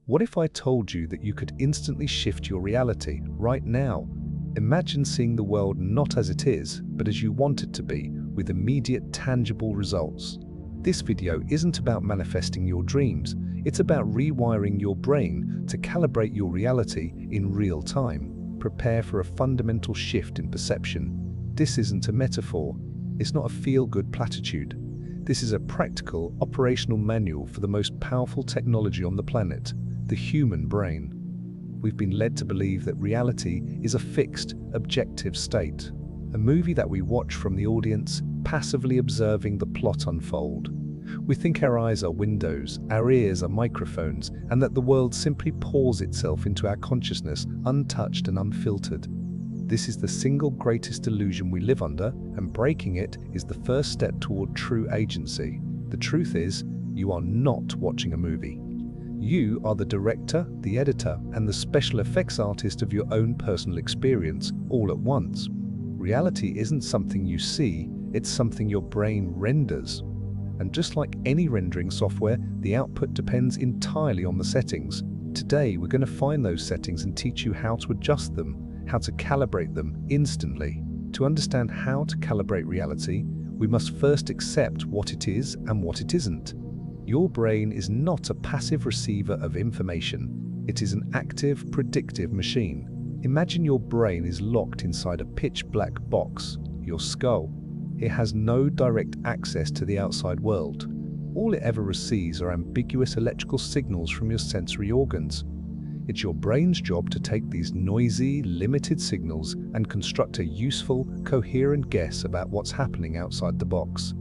What if I told you that you could instantly shift your reality right now? Imagine seeing the world not as it is, but as you want it to be, with immediate, tangible results. This video isn't about manifesting your dreams, it's about rewiring your brain to calibrate your reality in real time. Prepare for a fundamental shift in perception. This isn't a metaphor, it's not a feel-good platitude. This is a practical, operational manual for the most powerful technology on the planet, the human brain. We've been led to believe that reality is a fixed, objective state, a movie that we watch from the audience, passively observing the plot unfold. We think our eyes are windows, our ears are microphones, and that the world simply pours itself into our consciousness, untouched and unfiltered. This is the single greatest illusion we live under, and breaking it is the first step toward true agency. The truth is, you are not watching a movie. You are the director, the editor, and the special effects artist of your own personal experience, all at once. Reality isn't something you see, it's something your brain renders. And just like any rendering software, the output depends entirely on the settings. Today, we're going to find those settings and teach you how to adjust them, how to calibrate them instantly. To understand how to calibrate reality, we must first accept what it is and what it isn't. Your brain is not a passive receiver of information. It is an active, predictive machine. Imagine your brain is locked inside a pitch-black box, your skull. It has no direct access to the outside world. All it ever receives are ambiguous electrical signals from your sensory organs. It's your brain's job to take these noisy, limited signals and construct a useful, coherent guess about what's happening outside the box.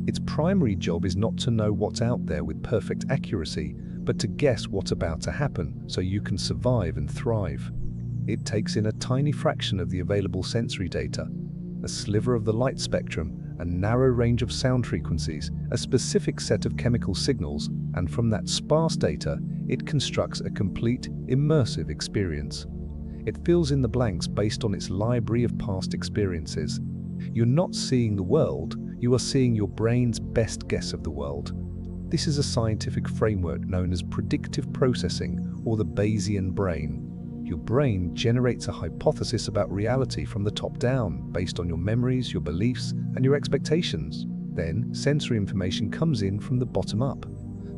Its primary job is not to know what's out there with perfect accuracy, but to guess what's about to happen so you can survive and thrive. It takes in a tiny fraction of the available sensory data, a sliver of the light spectrum, a narrow range of sound frequencies, a specific set of chemical signals, and from that sparse data, it constructs a complete, immersive experience. It fills in the blanks based on its library of past experiences. You're not seeing the world, you are seeing your brain's best guess of the world. This is a scientific framework known as predictive processing, or the Bayesian brain. Your brain generates a hypothesis about reality from the top down, based on your memories, your beliefs, and your expectations. Then, sensory information comes in from the bottom up.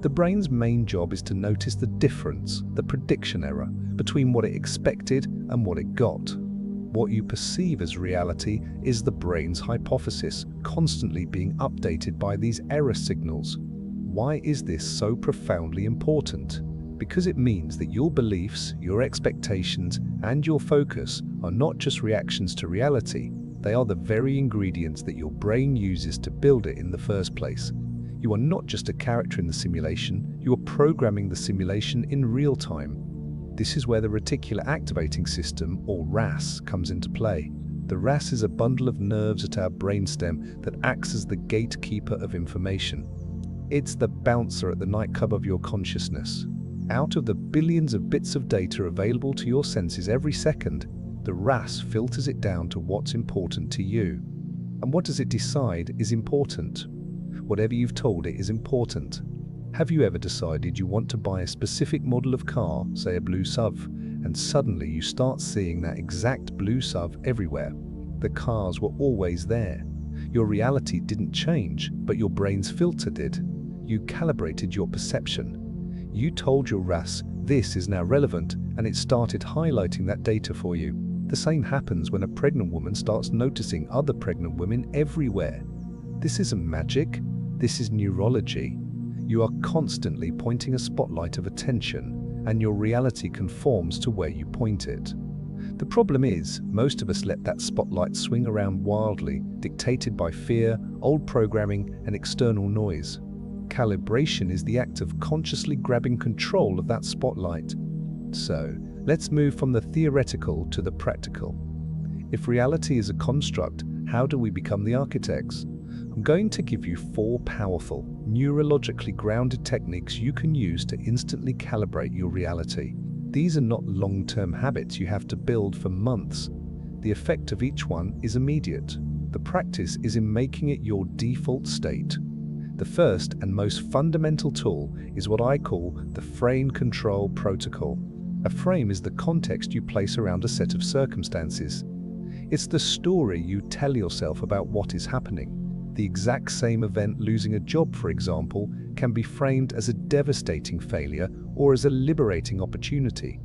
The brain's main job is to notice the difference, the prediction error, between what it expected and what it got. What you perceive as reality is the brain's hypothesis, constantly being updated by these error signals. Why is this so profoundly important? Because it means that your beliefs, your expectations, and your focus are not just reactions to reality, they are the very ingredients that your brain uses to build it in the first place. You are not just a character in the simulation, you are programming the simulation in real time. This is where the reticular activating system, or RAS, comes into play. The RAS is a bundle of nerves at our brainstem that acts as the gatekeeper of information. It's the bouncer at the nightclub of your consciousness. Out of the billions of bits of data available to your senses every second, the RAS filters it down to what's important to you. And what does it decide is important? Whatever you've told it is important. Have you ever decided you want to buy a specific model of car, say a blue SUV, and suddenly you start seeing that exact blue SUV everywhere? The cars were always there. Your reality didn't change, but your brain's filter did. You calibrated your perception. You told your RAS, this is now relevant, and it started highlighting that data for you. The same happens when a pregnant woman starts noticing other pregnant women everywhere. This isn't magic, this is neurology. You are constantly pointing a spotlight of attention, and your reality conforms to where you point it. The problem is, most of us let that spotlight swing around wildly, dictated by fear, old programming, and external noise. Calibration is the act of consciously grabbing control of that spotlight. So, let's move from the theoretical to the practical. If reality is a construct, how do we become the architects? I'm going to give you 4 powerful, neurologically grounded techniques you can use to instantly calibrate your reality. These are not long-term habits you have to build for months. The effect of each one is immediate. The practice is in making it your default state. The first and most fundamental tool is what I call the frame control protocol. A frame is the context you place around a set of circumstances. It's the story you tell yourself about what is happening. The exact same event, losing a job for example, can be framed as a devastating failure or as a liberating opportunity.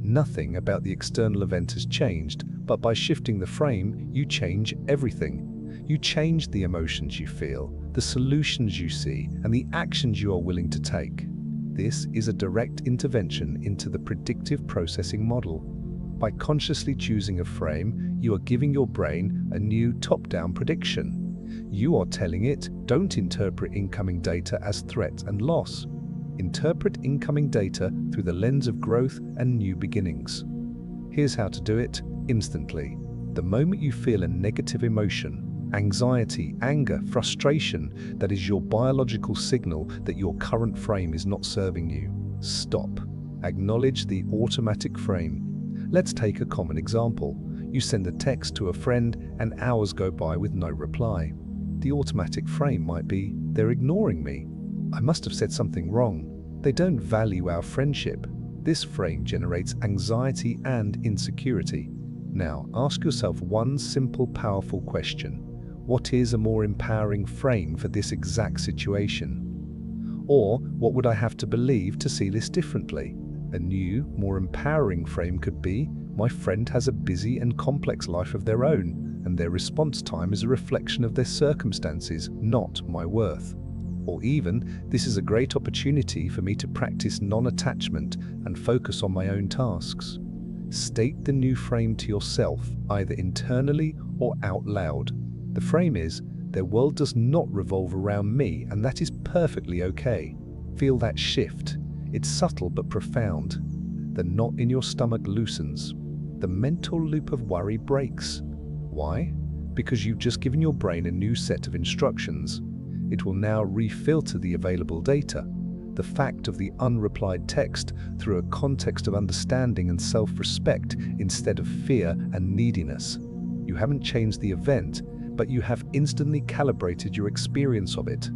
Nothing about the external event has changed, but by shifting the frame, you change everything. You change the emotions you feel, the solutions you see, and the actions you are willing to take. This is a direct intervention into the predictive processing model. By consciously choosing a frame, you are giving your brain a new top-down prediction. You are telling it, don't interpret incoming data as threat and loss. Interpret incoming data through the lens of growth and new beginnings. Here's how to do it instantly. The moment you feel a negative emotion, anxiety, anger, frustration, that is your biological signal that your current frame is not serving you. Stop. Acknowledge the automatic frame. Let's take a common example. You send a text to a friend and hours go by with no reply. The automatic frame might be, they're ignoring me. I must have said something wrong. They don't value our friendship. This frame generates anxiety and insecurity. Now, ask yourself one simple, powerful question. What is a more empowering frame for this exact situation? Or, what would I have to believe to see this differently? A new, more empowering frame could be, my friend has a busy and complex life of their own, and their response time is a reflection of their circumstances, not my worth. Or even, this is a great opportunity for me to practice non-attachment and focus on my own tasks. State the new frame to yourself, either internally or out loud. The frame is, their world does not revolve around me, and that is perfectly okay. Feel that shift. It's subtle but profound. The knot in your stomach loosens. The mental loop of worry breaks. Why? Because you've just given your brain a new set of instructions. It will now refilter the available data, the fact of the unreplied text, through a context of understanding and self-respect instead of fear and neediness. You haven't changed the event, but you have instantly calibrated your experience of it.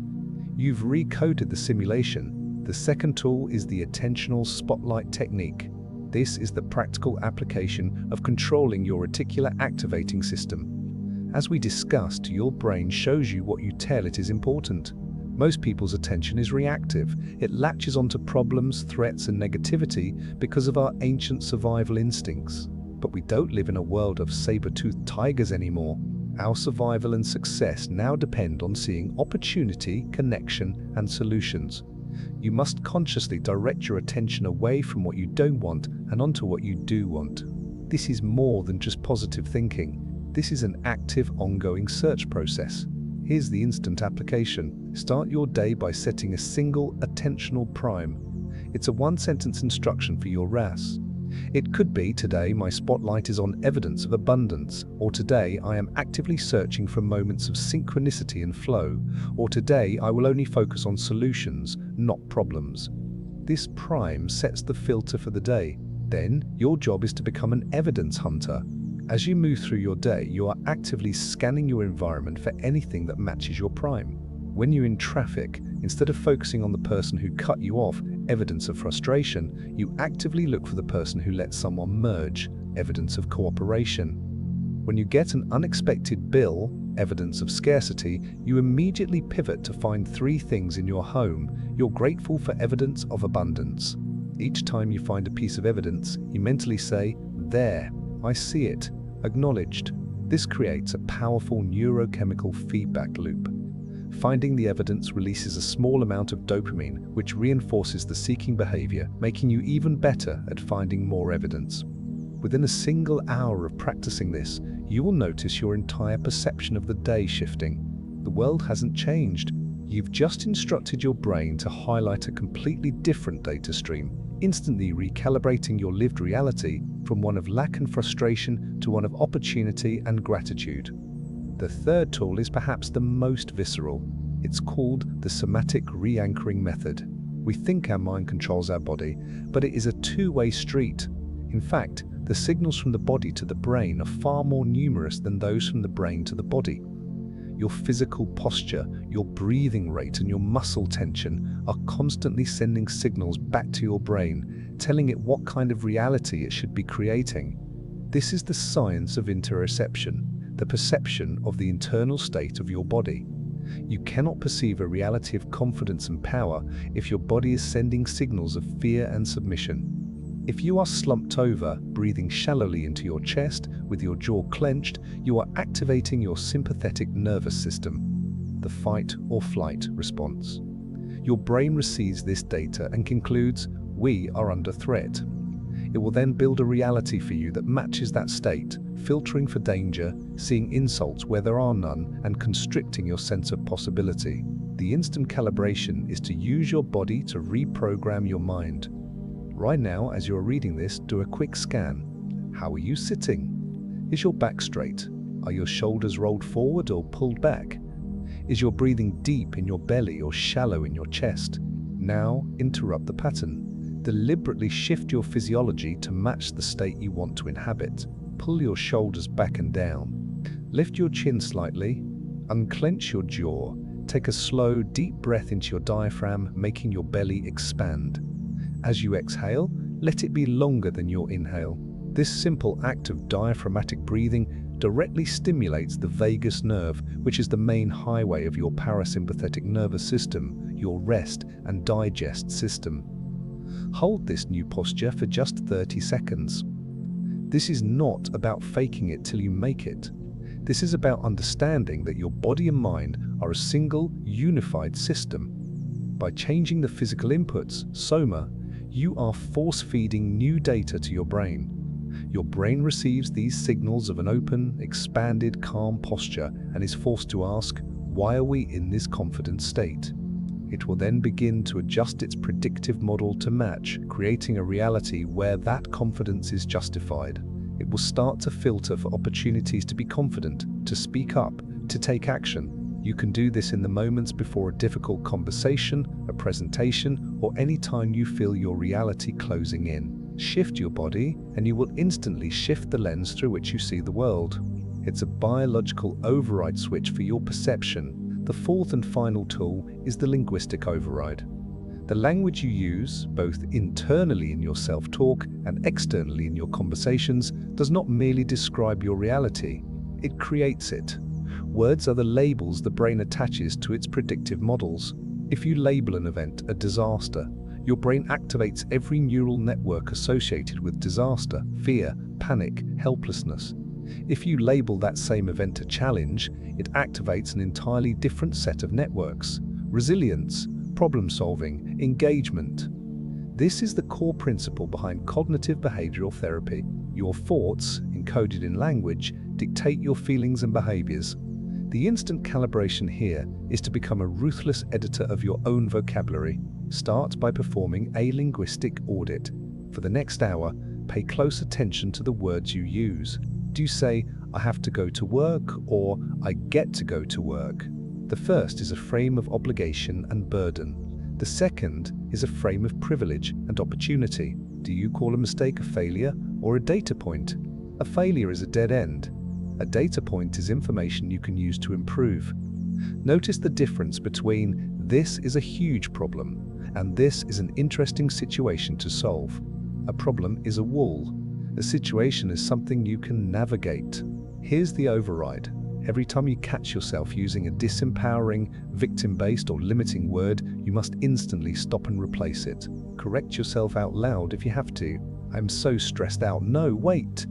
You've recoded the simulation. The second tool is the attentional spotlight technique. This is the practical application of controlling your reticular activating system. As we discussed, your brain shows you what you tell it is important. Most people's attention is reactive. It latches onto problems, threats, and negativity because of our ancient survival instincts. But we don't live in a world of saber-toothed tigers anymore. Our survival and success now depend on seeing opportunity, connection, and solutions. You must consciously direct your attention away from what you don't want and onto what you do want. This is more than just positive thinking. This is an active, ongoing search process. Here's the instant application. Start your day by setting a single attentional prime. It's a one-sentence instruction for your RAS. It could be, today my spotlight is on evidence of abundance, or today I am actively searching for moments of synchronicity and flow, or today I will only focus on solutions, not problems. This prime sets the filter for the day. Then, your job is to become an evidence hunter. As you move through your day, you are actively scanning your environment for anything that matches your prime. When you're in traffic, instead of focusing on the person who cut you off, evidence of frustration, you actively look for the person who let someone merge, evidence of cooperation. When you get an unexpected bill, evidence of scarcity, you immediately pivot to find 3 things in your home you're grateful for, evidence of abundance. Each time you find a piece of evidence, you mentally say, there, I see it, acknowledged. This creates a powerful neurochemical feedback loop. Finding the evidence releases a small amount of dopamine, which reinforces the seeking behavior, making you even better at finding more evidence. Within a single hour of practicing this, you will notice your entire perception of the day shifting. The world hasn't changed. You've just instructed your brain to highlight a completely different data stream, instantly recalibrating your lived reality from one of lack and frustration to one of opportunity and gratitude. The third tool is perhaps the most visceral. It's called the somatic re-anchoring method. We think our mind controls our body, but it is a two-way street. In fact, the signals from the body to the brain are far more numerous than those from the brain to the body. your physical posture, your breathing rate, and your muscle tension are constantly sending signals back to your brain, telling it what kind of reality it should be creating. This is the science of interoception, the perception of the internal state of your body. You cannot perceive a reality of confidence and power if your body is sending signals of fear and submission. If you are slumped over, breathing shallowly into your chest, with your jaw clenched, you are activating your sympathetic nervous system, the fight or flight response. Your brain receives this data and concludes, "We are under threat." It will then build a reality for you that matches that state, filtering for danger, seeing insults where there are none, and constricting your sense of possibility. The instant calibration is to use your body to reprogram your mind. Right now, as you're reading this, do a quick scan. How are you sitting? Is your back straight? Are your shoulders rolled forward or pulled back? Is your breathing deep in your belly or shallow in your chest? Now, interrupt the pattern. Deliberately shift your physiology to match the state you want to inhabit. Pull your shoulders back and down. Lift your chin slightly. Unclench your jaw. Take a slow, deep breath into your diaphragm, making your belly expand. As you exhale, let it be longer than your inhale. This simple act of diaphragmatic breathing directly stimulates the vagus nerve, which is the main highway of your parasympathetic nervous system, your rest and digest system. Hold this new posture for just 30 seconds. This is not about faking it till you make it. This is about understanding that your body and mind are a single, unified system. By changing the physical inputs, soma, you are force-feeding new data to your brain. Your brain receives these signals of an open, expanded, calm posture and is forced to ask, why are we in this confident state? It will then begin to adjust its predictive model to match, creating a reality where that confidence is justified. It will start to filter for opportunities to be confident, to speak up, to take action. You can do this in the moments before a difficult conversation, a presentation, or any time you feel your reality closing in. Shift your body, and you will instantly shift the lens through which you see the world. It's a biological override switch for your perception. The fourth and final tool is the linguistic override. The language you use, both internally in your self-talk and externally in your conversations, does not merely describe your reality, it creates it. Words are the labels the brain attaches to its predictive models. If you label an event a disaster, your brain activates every neural network associated with disaster, fear, panic, helplessness. If you label that same event a challenge, it activates an entirely different set of networks: resilience, problem-solving, engagement. This is the core principle behind cognitive behavioral therapy. Your thoughts, encoded in language, dictate your feelings and behaviors. The instant calibration here is to become a ruthless editor of your own vocabulary. Start by performing a linguistic audit. For the next hour, pay close attention to the words you use. Do you say, "I have to go to work," or "I get to go to work"? The first is a frame of obligation and burden. The second is a frame of privilege and opportunity. Do you call a mistake a failure or a data point? A failure is a dead end. A data point is information you can use to improve. Notice the difference between "this is a huge problem" and "this is an interesting situation to solve." A problem is a wall. A situation is something you can navigate. Here's the override. Every time you catch yourself using a disempowering, victim-based or limiting word, you must instantly stop and replace it. Correct yourself out loud if you have to. "I'm so stressed out." No, wait.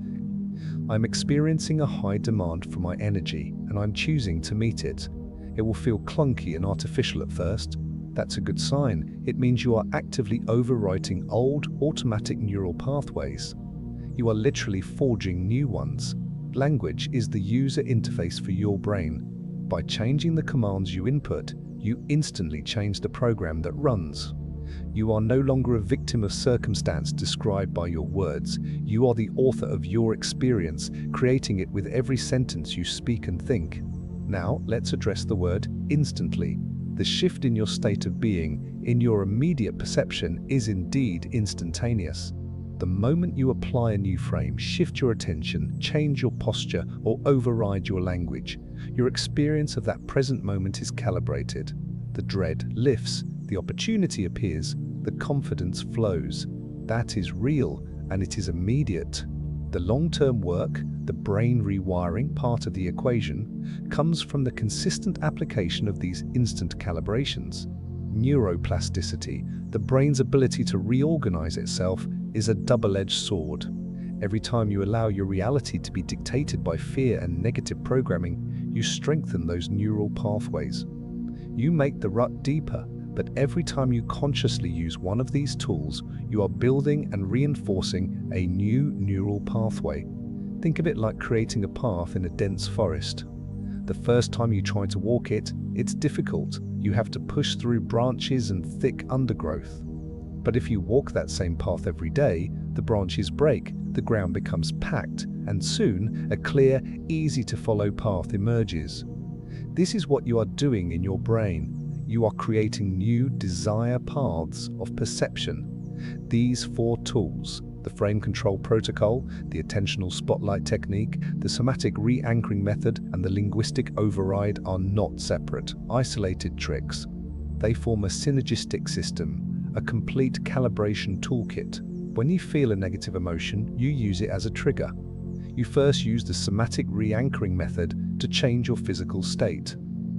"I'm experiencing a high demand for my energy, and I'm choosing to meet it." It will feel clunky and artificial at first. That's a good sign. It means you are actively overwriting old, automatic neural pathways. You are literally forging new ones. Language is the user interface for your brain. By changing the commands you input, you instantly change the program that runs. You are no longer a victim of circumstance described by your words. You are the author of your experience, creating it with every sentence you speak and think. Now, let's address the word instantly. The shift in your state of being, in your immediate perception, is indeed instantaneous. The moment you apply a new frame, shift your attention, change your posture, or override your language, your experience of that present moment is calibrated. The dread lifts, the opportunity appears, the confidence flows. That is real, and it is immediate. The long-term work, the brain rewiring part of the equation, comes from the consistent application of these instant calibrations. Neuroplasticity, the brain's ability to reorganize itself, is a double-edged sword. Every time you allow your reality to be dictated by fear and negative programming, you strengthen those neural pathways. You make the rut deeper, but every time you consciously use one of these tools, you are building and reinforcing a new neural pathway. Think of it like creating a path in a dense forest. The first time you try to walk it, it's difficult. You have to push through branches and thick undergrowth. But if you walk that same path every day, the branches break, the ground becomes packed, and soon a clear, easy-to-follow path emerges. This is what you are doing in your brain. You are creating new desire paths of perception. These 4 tools, the frame control protocol, the attentional spotlight technique, the somatic re-anchoring method, and the linguistic override are not separate, isolated tricks. They form a synergistic system, a complete calibration toolkit. When you feel a negative emotion, you use it as a trigger. You first use the somatic re-anchoring method to change your physical state.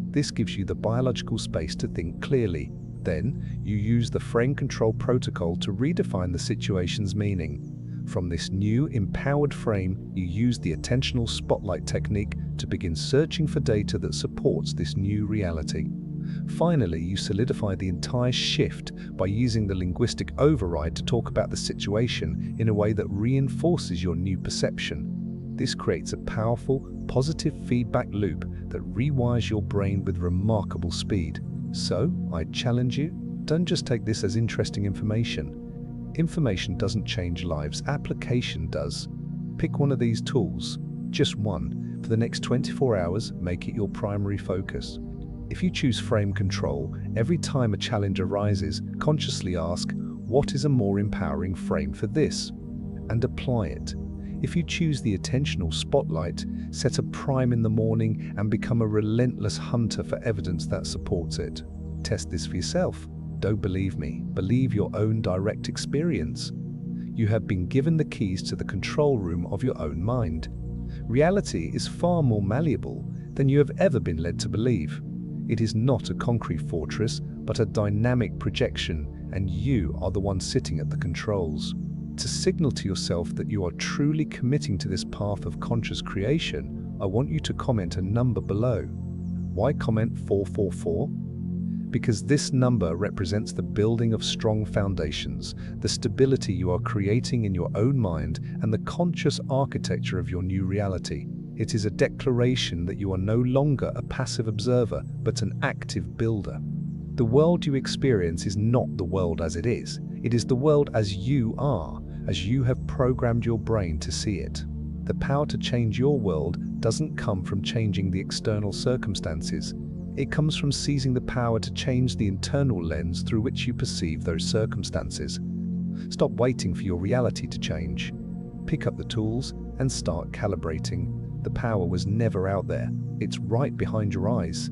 This gives you the biological space to think clearly. Then, you use the frame control protocol to redefine the situation's meaning. From this new, empowered frame, you use the attentional spotlight technique to begin searching for data that supports this new reality. Finally, you solidify the entire shift by using the linguistic override to talk about the situation in a way that reinforces your new perception. This creates a powerful, positive feedback loop that rewires your brain with remarkable speed. So, I challenge you, don't just take this as interesting information. Information doesn't change lives, application does. Pick one of these tools, just one. For the next 24 hours, make it your primary focus. If you choose frame control, every time a challenge arises, consciously ask, what is a more empowering frame for this? And apply it. If you choose the attentional spotlight, set a prime in the morning and become a relentless hunter for evidence that supports it. Test this for yourself. Don't believe me, believe your own direct experience. You have been given the keys to the control room of your own mind. Reality is far more malleable than you have ever been led to believe. It is not a concrete fortress, but a dynamic projection, and you are the one sitting at the controls. To signal to yourself that you are truly committing to this path of conscious creation, I want you to comment a number below. Why comment 444? Because this number represents the building of strong foundations, the stability you are creating in your own mind, and the conscious architecture of your new reality. It is a declaration that you are no longer a passive observer, but an active builder. The world you experience is not the world as it is. It is the world as you are, as you have programmed your brain to see it. The power to change your world doesn't come from changing the external circumstances. It comes from seizing the power to change the internal lens through which you perceive those circumstances. Stop waiting for your reality to change. Pick up the tools and start calibrating. The power was never out there. It's right behind your eyes.